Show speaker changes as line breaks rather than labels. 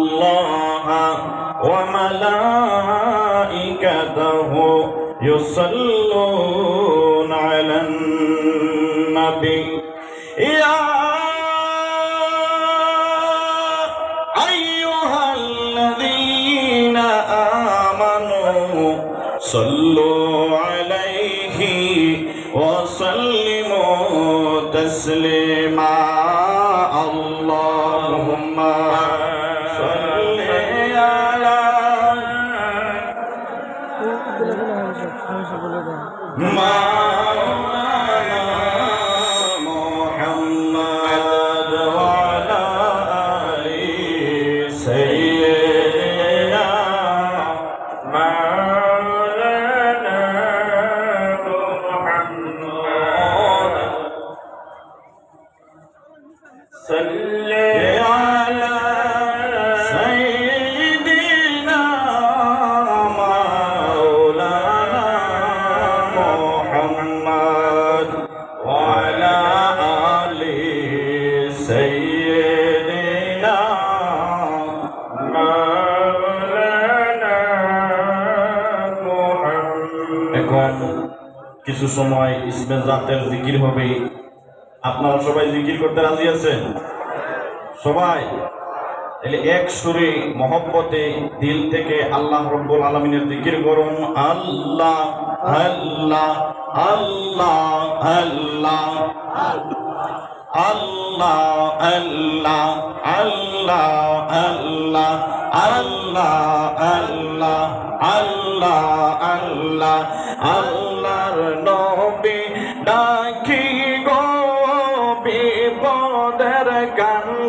ইন্নাল্লাহা ওয়া মালাইকাতাহু ইউসাল্লুনা আলান নবী ইয়া আইয়ুহাল্লাযীনা আমানু সাল্লু আলাইহি ওয়া সাল্লিমু তাসলিমা আল্লাহুম্মা সাল্লি আলা মাওলানা মুহাম্মদ ওয়া আলা আলি সাইয়্যিদিনা মাওলানা মুহাম্মদ সাল্লি আলা সাইয়্যিদিনা মাওলানা মুহাম্মদ ওয়া আলা আলি সাইয়্যিদিনা মাওলানা মুহাম্মদ। এখন কিছু সময় ইসমে জাতের জিকির হবে। আপনারা সবাই জিকির করতে রাজি আছেন? সবাই তাহলে এক সুরে মহব্বতে দিল থেকে আল্লাহ রব্বুল আলামিনের জিকির করুন। আল্লাহ আল্লাহ আল্লাহ আল্লাহ আল্লাহ আল্লাহ আল্লাহ আল্লাহ আল্লাহ আল্লাহ আল্লাহ আল্লাহ আল্লাহর নবী ডাকি গো বিপদের